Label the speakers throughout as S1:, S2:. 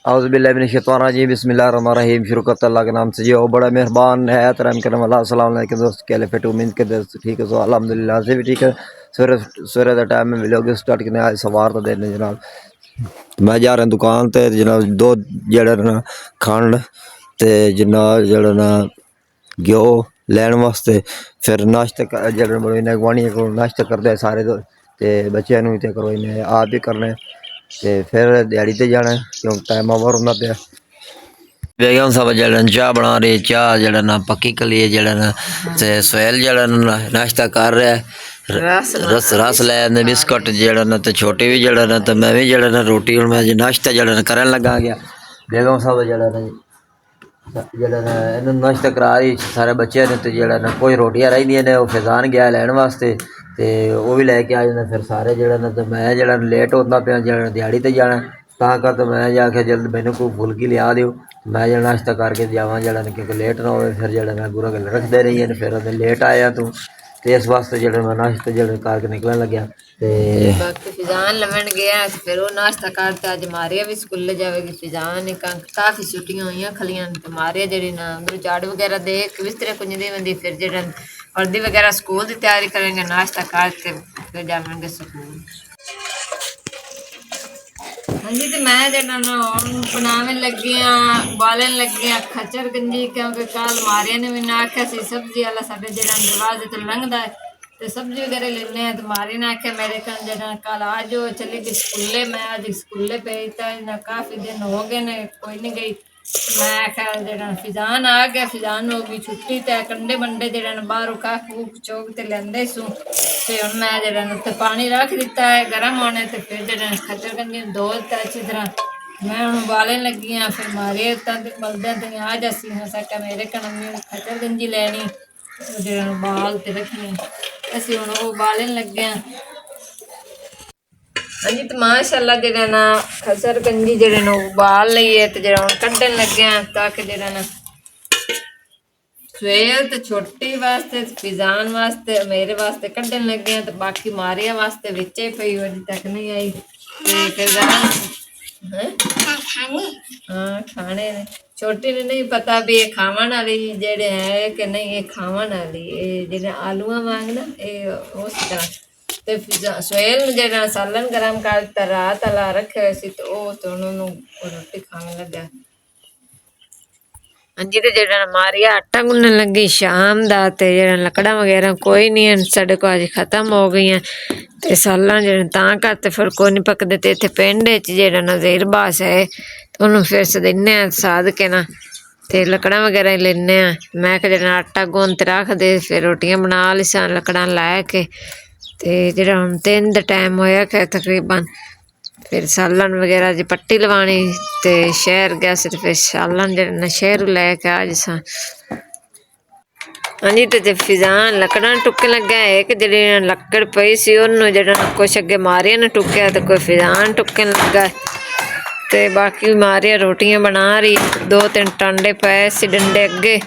S1: औज़ुबिल्लाहि बिस्मिल्लाहिर्रहमानिर्रहीम। शुरू करता अल्लाह के नाम से जी। वो बड़ा मेहरबान है रहम करने वाला। अस्सलाम वालेकुम दोस्त, क्या फिट उम्मीद के दोस्त ठीक है। तो अल्हम्दुलिल्लाह से भी ठीक है। सवेरे सवेरे का टाइम में मिलोगे स्टार्ट करने आज सवार तो देने जनाब। मैं जा रहा दुकान ते जनाब दो जड़ा ना खंड ते जनाब जड़ा ना घ्यो लैन वास्ते फिर नाश्ता जड़ा बड़े गुआढ़ियों को नाश्ता करते सारे ते बच्चों ते करो इन्हें आप भी करने ते फिर दिहाड़ी ते जाना क्योंकि टाइम ओवर होंदा पिया। बेगम साहब जड़ा चाह बना रही, चाह जड़ा ना पक्की कली जड़ा ना ते सोहेल जड़ा ना नाश्ता कर रहा है। रस लै बिस्कुट जड़ा ना ते छोटी भी जड़ा ना ते मैं भी जड़ा ना रोटी हूँ मैं नाश्ता जड़ा ना करन लगा गया। बेगम साहब जड़ा ना जड़ा ना इन्होंने नाश्ता करा रही सारे बच्चे ने ते जड़ा ना कोई रोटियां रही दी ने वो फैजान गया लैन वास्ते ते वो भी लैके आ जाना फिर सारे जड़ा ना ते मैं जड़ा लेट होता पिया जड़ा दिहाड़ी ते जाना तां कर तो मैं जाके जल्द मैनू कोई फुल्की लिया दियो मैं जड़ा नाश्ता करके जावां जड़ा क्योंकि लेट ना हो फिर जड़ा ना बुरा गल रखते रही है फिर लेट आया तू ते इस वास्ते जड़ा मैं नाश्ता जड़ा करके निकलन लग्या ते
S2: बाकी फिजान लमन गया फिर वो नाश्ता करता अज मारिया भी स्कूले जाएगी फिजान काफ़ी छुट्टियां हुई खलियां तो मारिया जी ना उधर झाड़ू वगैरह दे बिस्तरे कुंजदी वंदी फिर जड़ा वर्दी वगैरह स्कूल की तैयारी करेंगे नाश्ता करके फिर जाएंगे स्कूल। हाँ जी तो मैं जड़ा ना बनावे लगी बालन लगी खचर गंजी क्योंकि कल मारिया ने भी आख्या सब्जी वाला साढ़े जड़ा दरवाजे तो लंघदा है तो सब्जी वगैरह लेने तो मारी ने आख्या मेरे कन जड़ा कल आज चली गई स्कूले मैं आज स्कूले भेजता ना काफ़ी दिन हो गए ने कोई नहीं गई मैं आख्या जड़ा फिजान आ गया फिजान होगी छुट्टी तो कंडे बंडे जड़ा बाहरों काख कूक चौक ते लेंदे सू ते हुण मैं जड़ा उत्ते पानी रख दिता है गर्म होने ते फिर जड़ा खचर गंजी धो दिता अच्छी तरह मैं हूँ उबालन लगी हाँ फिर मारे मलद ते आ जासी हो सका मेरे कन खचर गंजी लैनी जड़ा उबाल ते रखनी असी हूँ उबालन लगे हाँ। हाँ जी तो माशाअल्लाह जड़ा ना खचर गंजी जड़े ना उबाल लीए तो जड़ा हूँ कढ़न लगे हाँ ताकि जड़ा ना सवेल तो छोटी वास्ते फिजान वास्ते मेरे वास्ते कढ़न लगे हैं तो बाकी मारिया वास्ते विचे पई अभी तक नहीं आई ते फिजान हाँ खाने ने छोटी ने नहीं पता भी ये खावन वाली जेड़े है कि नहीं ये खावन वाली ये जेड़े आलूआ वांग ना ये उस तरह ते सवेल जेड़ा सालन गरम कर रात वाला रखे हुए सी तो वो तो उन्होंने रोटी खाने लगा। जी तो जड़ा मारिया आटा गुनन लगी शाम दा ते जड़ा लकड़ा वगैरह कोई नहीं है साढ़े को अज खत्म हो गई ते सालां जड़े तां करते फिर कोई नहीं पकदे ते इत्थे पिंड च जड़ा नज़ीर बास है तो उन्होंने फिर सदिने साध के ना ते लकड़ा वगैरह लेने मैं जड़ा आटा गुन ते रख दे फिर रोटियां बना लीसां लकड़ा लै के ते जड़ा हुण 3 दा टाइम होया कि तकरीबन फिर सालन वगैरह जी पट्टी लवानी ते शहर गया तो फिर सालन जड़ा शहर लैके आ जसा। हाँ जी तो फिजान लकड़ा टुकन लगा एक जी लकड़ पई सी उन्होंने जड़ा कुछ अगे मारिया ने टुकया तो कोई फिजान टुकन लगा ते बाकी मारिया रोटियां बना रही 2-3 टांडे पे सी डंडे अगे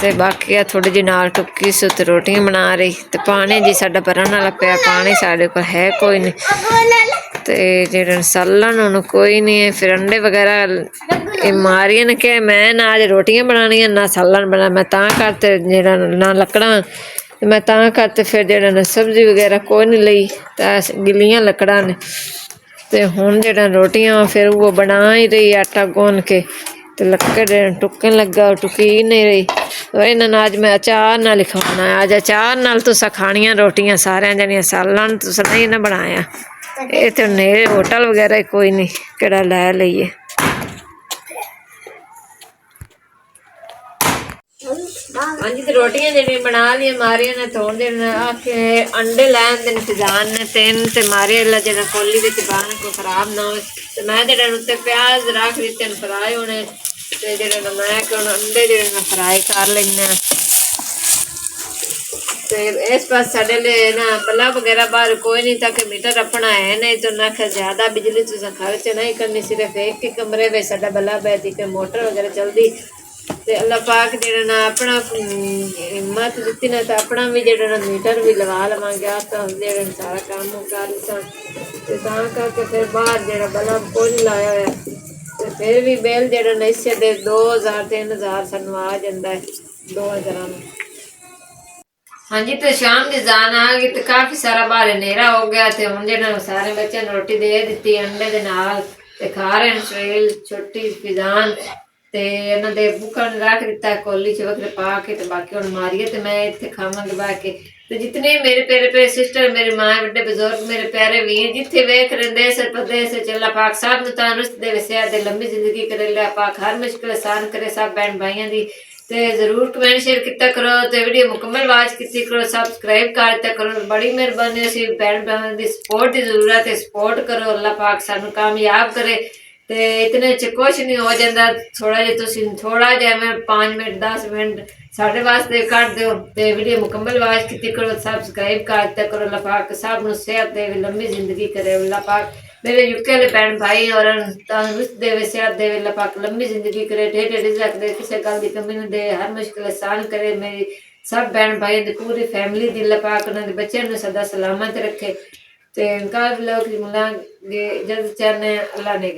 S2: ते बाकी थोड़ी जी नाल टुकी सु ते रोटियां बना रही ते पानी जी साडा भरन वाला पिया पानी साढ़े को है कोई नहीं ते जेड़ा सालन हुण कोई नहीं है फिर अंडे वगैरह मारिया ने कहा मैं ना अज रोटियां बनानियां ना सालन बना मैं तां करते जेड़ा ना लकड़ा मैं तां करते फिर जेड़ा ना सब्जी वगैरह कोई नहीं लई ते गिलियां लकड़ा ने ते हुण जेड़ा रोटियां फिर वो बना ही रही आटा गुन के ते लकड़ टुकन लगा टुकी नहीं रही तो इन्होंने अज मैं अचार नाल खाना अज अचार नाल तुसा खानियां रोटियां सारे जनियां सालन तुसा नहीं ना बनाया ये तो नेरे होटल वगैरह कोई नहीं केड़ा लै लईए। हाँ जी तो रोटियां जी बना ली मारिया ने थोड़ी देर आखे अंडे लैन दिन फिजान ने 3 ते मारिया जरा कोली विच पान को खराब ना हो तो मैं जरा उत्ते प्याज रख दिते फ्राई होने ते जरा मैं अंडे जरा फ्राई कर लेने तो इस पास साढ़े लिए ना बल्ब वगैरह बाहर कोई नहीं ताकि मीटर अपना है नहीं तो ना ज्यादा बिजली तुम खर्च नहीं करनी सिर्फ एक ही कमरे में साडा बल्ब है कि मोटर वगैरह चलती ते अल्लाह पाक जेड़ा ना अपना हिम्मत दी ना तो अपना भी जेड़ा ना मीटर भी लगा लवांगे तो जेड़ा सारा काम कर सा ते तां करके फिर बाहर जेड़ा बल्ब कोई नहीं लाया होया ते ਫਿਰ ਵੀ ਬਿੱਲ ਜਿਹੜਾ ਨੈਸੇ ਦੇ 2000 3000 ਸਾਨੂੰ ਆ ਜਾਂਦਾ ਹੈ 2000 ਨੂੰ। ਹਾਂਜੀ ਤੇ ਸ਼ਾਮ ਦੀ ਜਾਨ ਆ ਗਈ ਤੇ ਕਾਫੀ ਸਾਰਾ ਬਾਹਰ ਹਨੇਰਾ ਹੋ ਗਿਆ ਤੇ ਹੁਣ ਜਿਹੜਾ ਸਾਰੇ ਬੱਚਿਆਂ ਨੂੰ ਰੋਟੀ ਦੇ ਦਿੱਤੀ ਅੰਡੇ ਦੇ ਨਾਲ ਤੇ ਖਾ ਰਹੇ ਨੇ ਸਵੇਲ ਛੋਟੀ ਫਿਜ਼ਾਨ ਤੇ ਇਹਨਾਂ ਦੇ ਭੁੱਖਾਂ ਨੂੰ ਰੱਖ ਦਿੱਤਾ ਕੋਲੀ ਚ ਵਗਰੇ ਪਾ ਕੇ ਤੇ ਬਾਕੀ ਹੁਣ ਮਾਰੀਏ ਤੇ ਮੈਂ ਇੱਥੇ ਖਾਵਾਂਗੀ ਬਾ ਕੇ ਤੇ ਜਿਤਨੇ ਮੇਰੇ ਪਿਆਰੇ ਸਿਸਟਰ ਮੇਰੇ ਮਾਂ ਵੱਡੇ ਬਜ਼ੁਰਗ ਮੇਰੇ ਪਿਆਰੇ ਵੀਰ ਜਿੱਥੇ ਵੇਖ ਰਹਿੰਦੇ ਸਰ ਪਰਦੇਸ ਚ ਅੱਲਾਹ ਪਾਕ ਸਾਹਿਬ ਨੂੰ ਤੰਦਰੁਸਤ ਦੇ ਵਸਿਆ ਦੇ ਲੰਬੀ ਜ਼ਿੰਦਗੀ ਕਰੇ ਅੱਲਾਹ ਪਾਕ ਹਰ ਮੁਸ਼ਕਿਲ ਆਸਾਨ ਕਰੇ ਸਭ ਭੈਣ ਭਾਈਆਂ ਦੀ ਤੇ ਜ਼ਰੂਰ ਕਮੈਂਟ ਸ਼ੇਅਰ ਕੀਤਾ ਕਰੋ ਤੇ ਵੀਡੀਓ ਮੁਕੰਮਲ ਵਾਚ ਕੀਤੀ ਕਰੋ ਸਬਸਕ੍ਰਾਈਬ ਕਰ ਦਿੱਤਾ ਕਰੋ ਬੜੀ ਮਿਹਰਬਾਨੀ ਅਸੀਂ ਭੈਣ ਭਾਈਆਂ ਦੀ ਸਪੋਰਟ ਦੀ ਜ਼ਰੂਰਤ ਹੈ ਸਪੋर्ट करो ਅੱਲਾਹ ਪਾਕ ਸਾਨੂੰ ਕਾਮਯਾਬ करे ਤੇ ਇਤਨੇ ਚ ਕੁਛ ਨਹੀਂ ਹੋ ਜਾਂਦਾ ਥੋੜਾ ਜਿਹਾ ਤੁਸੀਂ ਥੋੜਾ ਜਿਹਾ ਮੈਂ 5 ਮਿੰਟ 10 ਮਿੰਟ ਸਾਡੇ ਵਾਸਤੇ ਕੱਢ ਦਿਓ ਤੇ ਵੀਡੀਓ ਮੁਕੰਮਲ ਵਾਚ ਕੀਤੀ ਕਰੋ ਸਬਸਕ੍ਰਾਈਬ ਕਰ ਦਿੱਤਾ ਕਰੋ ਅੱਲਾਹ ਪਾਕ ਸਭ ਨੂੰ ਸਿਹਤ ਦੇਵੇ ਲੰਬੀ ਜ਼ਿੰਦਗੀ करे ਅੱਲਾਹ ਪਾਕ मेरे यूके वाले भैन भाई और तंदुरुस्त देवे सेहत देवे अल्लाह पाक लंबी जिंदगी करे ढेर रिज़्क़ दे किसी गल की कमी न दे हर मुश्किल आसान करे मेरी सब भैन भाई दी पूरी फैमिली दी अल्लाह पाक उन्हां दे बच्चों नूं सदा सलामत रखे ते कल लोग मिलांगे जल्द चाहने अल्लाह ने